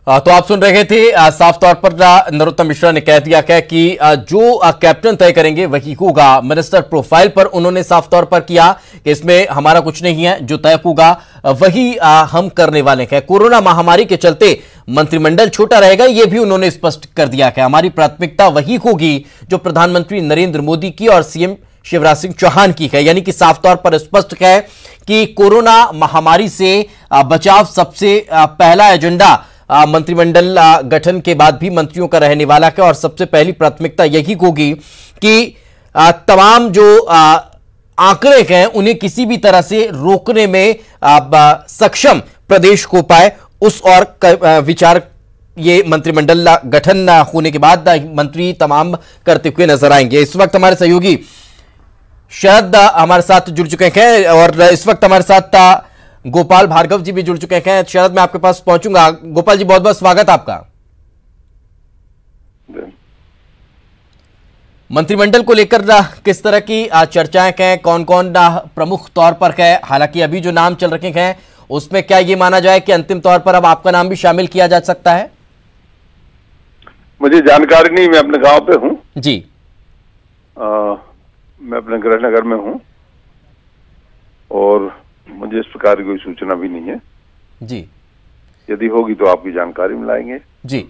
तो आप सुन रहे थे साफ तौर पर नरोत्तम मिश्रा ने कह दिया कि जो कैप्टन तय करेंगे वही होगा। मिनिस्टर प्रोफाइल पर उन्होंने साफ तौर पर किया कि इसमें हमारा कुछ नहीं है, जो तय होगा वही हम करने वाले हैं। कोरोना महामारी के चलते मंत्रिमंडल छोटा रहेगा, यह भी उन्होंने स्पष्ट कर दिया कि हमारी प्राथमिकता वही होगी जो प्रधानमंत्री नरेंद्र मोदी की और सीएम शिवराज सिंह चौहान की है। यानी कि साफ तौर पर स्पष्ट है कि कोरोना महामारी से बचाव सबसे पहला एजेंडा मंत्रिमंडल गठन के बाद भी मंत्रियों का रहने वाला है और सबसे पहली प्राथमिकता यही होगी कि तमाम जो आंकड़े हैं उन्हें किसी भी तरह से रोकने में सक्षम प्रदेश को पाए, उस और विचार ये मंत्रिमंडल गठन होने के बाद मंत्री तमाम करते हुए नजर आएंगे। इस वक्त हमारे सहयोगी शरद हमारे साथ जुड़ चुके हैं और इस वक्त हमारे साथ गोपाल भार्गव जी भी जुड़ चुके हैं। शरद, मैं आपके पास पहुंचूंगा। गोपाल जी, बहुत बहुत स्वागत आपका। मंत्रिमंडल को लेकर किस तरह की चर्चाएं हैं, कौन कौन प्रमुख तौर पर है? हालांकि अभी जो नाम चल रखे हैं उसमें क्या ये माना जाए कि अंतिम तौर पर अब आपका नाम भी शामिल किया जा सकता है? मुझे जानकारी नहीं, मैं अपने गांव पे हूं जी। मैं अपने गृह नगर में हूं और मुझे इस प्रकार की कोई सूचना भी नहीं है जी। यदि होगी तो आपकी जानकारी में लाएंगे जी।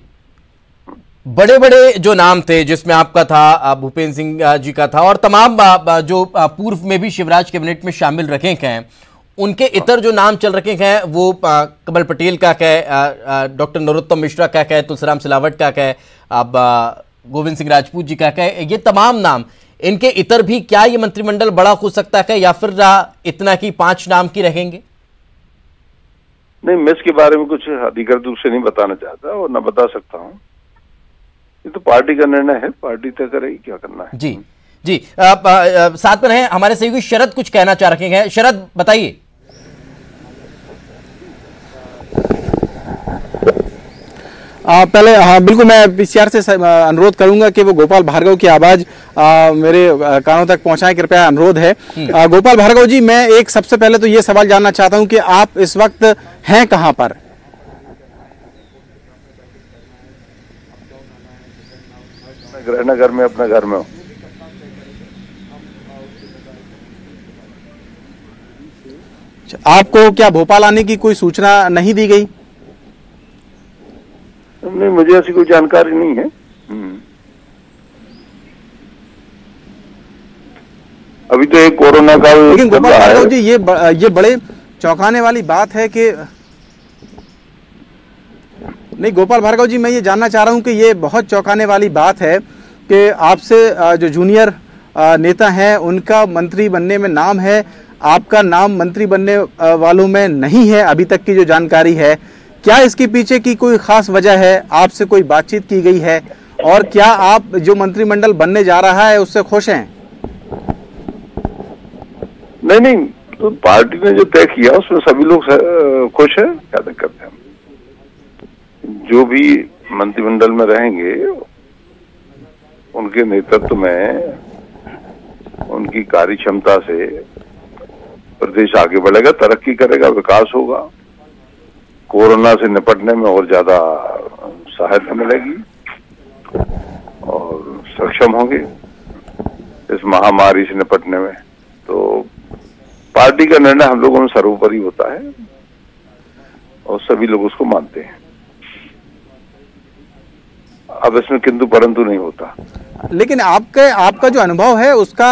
बड़े बड़े जो नाम थे जिसमें आपका था, भूपेंद्र सिंह जी का था और तमाम जो पूर्व में भी शिवराज कैबिनेट में शामिल रखे हैं, उनके इतर जो नाम चल रखे हैं वो कमल पटेल का है, डॉक्टर नरोत्तम मिश्रा का है, तुलसीराम सिलावट का है, अब गोविंद सिंह राजपूत जी का है, ये तमाम नाम, इनके इतर भी क्या ये मंत्रिमंडल बड़ा हो सकता है या फिर इतना की 5 नाम की रहेंगे? नहीं, मैं इसके बारे में कुछ अधिकृत रूप से नहीं बताना चाहता और न बता सकता हूं। ये तो पार्टी का निर्णय है, पार्टी तय करेगी क्या करना है। जी जी। साथ में रहे हमारे सहयोगी शरद, कुछ कहना चाह रहे हैं। शरद, बताइए। पहले हाँ बिल्कुल, मैं पीसीआर से अनुरोध करूंगा कि वो गोपाल भार्गव की आवाज मेरे कानों तक पहुंचाएं, कृपया अनुरोध है। गोपाल भार्गव जी, मैं एक सबसे पहले तो ये सवाल जानना चाहता हूं कि आप इस वक्त हैं कहां पर? मैं गृह नगर में अपने घर में हूं। आपको क्या भोपाल आने की कोई सूचना नहीं दी गई? नहीं, मुझे ऐसी कोई जानकारी नहीं है। अभी तो एक कोरोना का, लेकिन गोपाल भार्गव जी, ये बड़े चौंकाने वाली बात है कि नहीं गोपाल भार्गव जी, मैं ये जानना चाह रहा हूं कि ये बहुत चौंकाने वाली बात है कि आपसे जो जूनियर नेता हैं उनका मंत्री बनने में नाम है, आपका नाम मंत्री बनने वालों में नहीं है अभी तक की जो जानकारी है। क्या इसके पीछे की कोई खास वजह है? आपसे कोई बातचीत की गई है और क्या आप जो मंत्रिमंडल बनने जा रहा है उससे खुश हैं? नहीं, तो पार्टी ने जो तय किया उसमें सभी लोग खुश हैं, क्या दिक्कत है। जो भी मंत्रिमंडल में रहेंगे उनके नेतृत्व में, उनकी कार्य क्षमता से प्रदेश आगे बढ़ेगा, तरक्की करेगा, विकास होगा, कोरोना से निपटने में और ज्यादा सहायता मिलेगी और सक्षम होंगे इस महामारी से निपटने में। तो पार्टी का निर्णय हम लोगों में सर्वोपरि होता है और सभी लोग उसको मानते हैं। अब इसमें किंतु परंतु नहीं होता। लेकिन आपका जो अनुभव है उसका,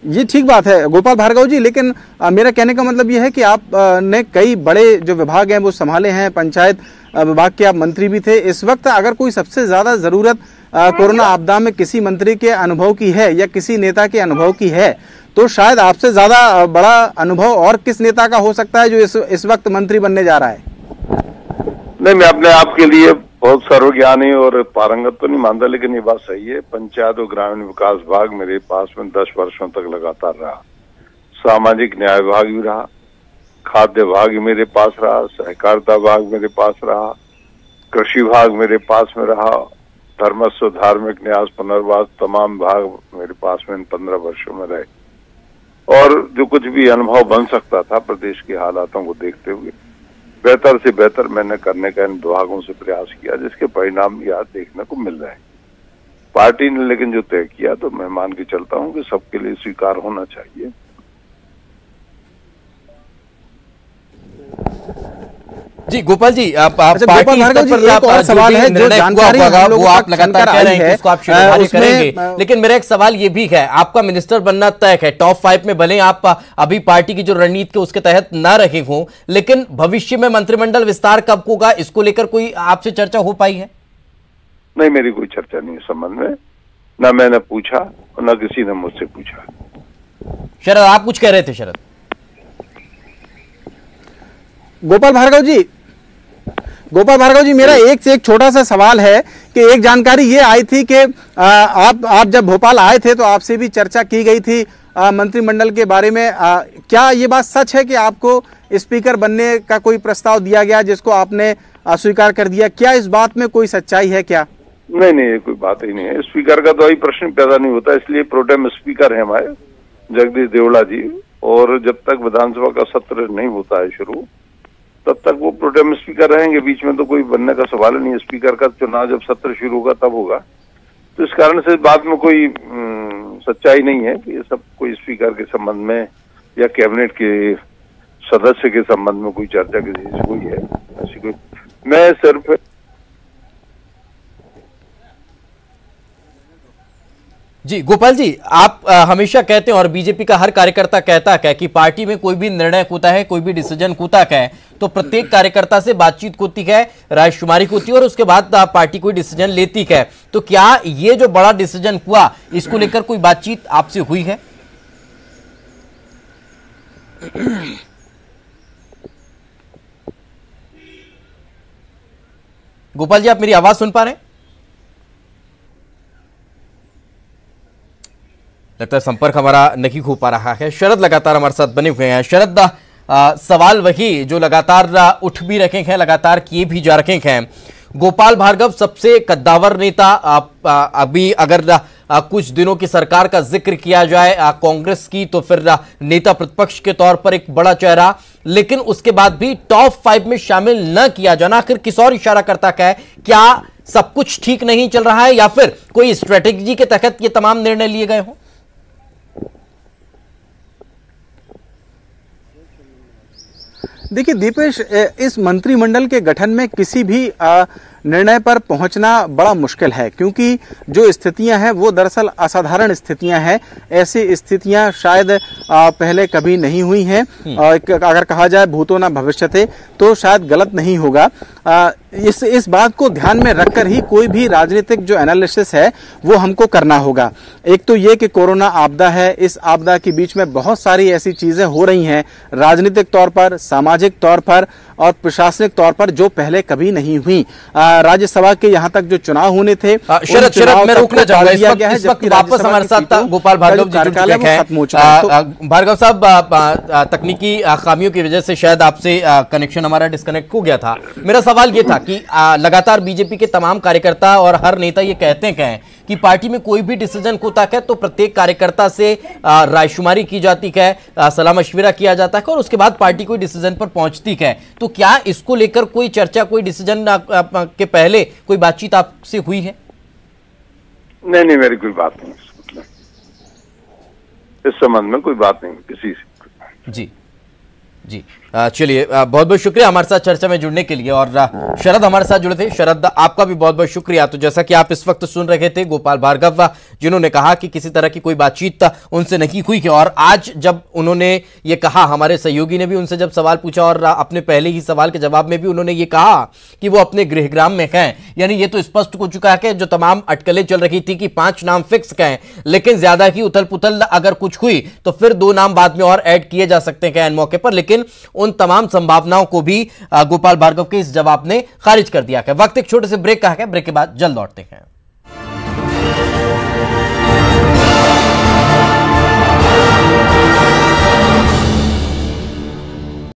ये ठीक बात है गोपाल भार्गव जी, लेकिन मेरा कहने का मतलब ये है कि आप ने कई बड़े जो विभाग हैं वो संभाले हैं, पंचायत विभाग के आप मंत्री भी थे। इस वक्त अगर कोई सबसे ज्यादा जरूरत कोरोना आपदा में किसी मंत्री के अनुभव की है या किसी नेता के अनुभव की है, तो शायद आपसे ज्यादा बड़ा अनुभव और किस नेता का हो सकता है जो इस वक्त मंत्री बनने जा रहा है? नहीं, मैं अपने आप के लिए बहुत सर्वज्ञानी और पारंगत तो नहीं मानता, लेकिन ये बात सही है। पंचायत और ग्रामीण विकास विभाग मेरे पास में 10 वर्षों तक लगातार रहा, सामाजिक न्याय विभाग भी रहा, खाद्य विभाग मेरे पास रहा, सहकारिता विभाग मेरे पास रहा, कृषि विभाग मेरे पास में रहा, धर्मस्व, धार्मिक न्यास, पुनर्वास, तमाम विभाग मेरे पास में इन 15 वर्षों में रहे। और जो कुछ भी अनुभव बन सकता था प्रदेश के हालातों को देखते हुए बेहतर से बेहतर मैंने करने का इन विभागों से प्रयास किया, जिसके परिणाम भी आज देखने को मिल रहे हैं। पार्टी ने लेकिन जो तय किया तो मैं मान के चलता हूं कि सबके लिए स्वीकार होना चाहिए। जी गोपाल जी, आप गोपाल भार्गव जी, एक और सवाल है जो जानकारी वो आप लगातार कह रहे हैं कि उसको आप शिरोधार्य करेंगे, लेकिन मेरा एक सवाल ये भी है, आपका मिनिस्टर बनना तय है, टॉप 5 में भले आप अभी पार्टी की जो रणनीति के उसके तहत ना रहे हों, लेकिन भविष्य में मंत्रिमंडल विस्तार कब होगा, इसको लेकर कोई आपसे चर्चा हो पाई है? नहीं, मेरी कोई चर्चा नहीं इस संबंध में, ना मैंने पूछा और ना किसी ने मुझसे पूछा। शरद, आप कुछ कह रहे थे? शरद, गोपाल भार्गव जी, मेरा एक से एक छोटा सा सवाल है कि एक जानकारी ये आई थी कि आप जब भोपाल आए थे तो आपसे भी चर्चा की गई थी मंत्रिमंडल के बारे में। क्या ये बात सच है कि आपको स्पीकर बनने का कोई प्रस्ताव दिया गया जिसको आपने अस्वीकार कर दिया? क्या इस बात में कोई सच्चाई है क्या? नहीं, ये कोई बात ही नहीं है। स्पीकर का तो अभी प्रश्न पैदा नहीं होता, इसलिए प्रोटेम स्पीकर है हमारे जगदीश देवड़ा जी, और जब तक विधानसभा का सत्र नहीं होता है शुरू, तब तक वो प्रोटेम स्पीकर रहेंगे। बीच में तो कोई बनने का सवाल नहीं है। स्पीकर का चुनाव जब सत्र शुरू होगा तब होगा, तो इस कारण से बात में कोई सच्चाई नहीं है कि ये सब कोई स्पीकर के संबंध में या कैबिनेट के सदस्य के संबंध में कोई चर्चा किसी से हुई है, ऐसी कोई। मैं सिर्फ जी गोपाल जी, आप हमेशा कहते हैं और बीजेपी का हर कार्यकर्ता कहता है कि पार्टी में कोई भी निर्णय होता है, कोई भी डिसीजन होता है तो प्रत्येक कार्यकर्ता से बातचीत होती है, रायशुमारी होती है और उसके बाद पार्टी कोई डिसीजन लेती है। तो क्या ये जो बड़ा डिसीजन हुआ, इसको लेकर कोई बातचीत आपसे हुई है? गोपाल जी, आप मेरी आवाज सुन पा रहे हैं? लगता है संपर्क हमारा नहीं हो पा रहा है। शरद लगातार हमारे साथ बने हुए हैं। शरद, सवाल वही जो लगातार उठ भी रखे हैं, लगातार किए भी जा रखे हैं। गोपाल भार्गव सबसे कद्दावर नेता, अभी अगर कुछ दिनों की सरकार का जिक्र किया जाए कांग्रेस की, तो फिर नेता प्रतिपक्ष के तौर पर एक बड़ा चेहरा, लेकिन उसके बाद भी टॉप 5 में शामिल न किया जाना आखिर किस और इशारा करता है? क्या सब कुछ ठीक नहीं चल रहा है या फिर कोई स्ट्रेटेजी के तहत ये तमाम निर्णय लिए गए हों? देखिए दीपेश, इस मंत्रिमंडल के गठन में किसी भी निर्णय पर पहुंचना बड़ा मुश्किल है, क्योंकि जो स्थितियां हैं वो दरअसल असाधारण स्थितियां हैं। ऐसी स्थितियां शायद पहले कभी नहीं हुई हैं। अगर कहा जाए भूतो न भविष्यते तो शायद गलत नहीं होगा। इस बात को ध्यान में रखकर ही कोई भी राजनीतिक जो एनालिसिस है वो हमको करना होगा। एक तो ये कि कोरोना आपदा है, इस आपदा के बीच में बहुत सारी ऐसी चीजें हो रही हैं राजनीतिक तौर पर, सामाजिक तौर पर और प्रशासनिक तौर पर जो पहले कभी नहीं हुई। राज्यसभा के यहाँ तक जो चुनाव होने थे, शरद मैं रोकना चाहूंगा इस वक्त वापस हमारे साथ गोपाल भार्गव जी जुड़ चुके हैं। भार्गव साहब, तकनीकी खामियों की वजह से शायद आपसे कनेक्शन हमारा डिस्कनेक्ट हो गया था। मेरा सवाल ये था कि लगातार बीजेपी के तमाम कार्यकर्ता और हर नेता ये कहते हैं कि पार्टी में कोई भी डिसीजन होता है तो प्रत्येक कार्यकर्ता से रायशुमारी की जाती है, सलाह मशविरा किया जाता है और उसके बाद पार्टी कोई डिसीजन पर पहुंचती है। तो क्या इसको लेकर कोई चर्चा, कोई डिसीजन के पहले कोई बातचीत आपसे हुई है? नहीं, मेरी कोई बात नहीं इस संबंध में, कोई बात नहीं किसी से। जी चलिए, बहुत बहुत शुक्रिया हमारे साथ चर्चा में जुड़ने के लिए। और शरद हमारे साथ जुड़े थे। शरद, आपका भी बहुत बहुत शुक्रिया। तो जैसा कि आप इस वक्त सुन रहे थे गोपाल भार्गव, जिन्होंने कहा कि किसी तरह की कोई बातचीत उनसे नहीं हुई है। और आज जब उन्होंने ये कहा, हमारे सहयोगी ने भी उनसे जब सवाल पूछा और अपने पहले ही सवाल के जवाब में भी उन्होंने ये कहा कि वो अपने गृहग्राम में हैं, यानी ये तो स्पष्ट हो चुका है कि जो तमाम अटकलें चल रही थी कि 5 नाम फिक्स हैं, लेकिन ज्यादा की उथल पुथल अगर कुछ हुई तो फिर 2 नाम बाद में और ऐड किए जा सकते हैं मौके पर। लेकिन उन तमाम संभावनाओं को भी गोपाल भार्गव के इस जवाब ने खारिज कर दिया है। वक्त एक छोटे से ब्रेक का है, ब्रेक के बाद जल्द लौटते हैं।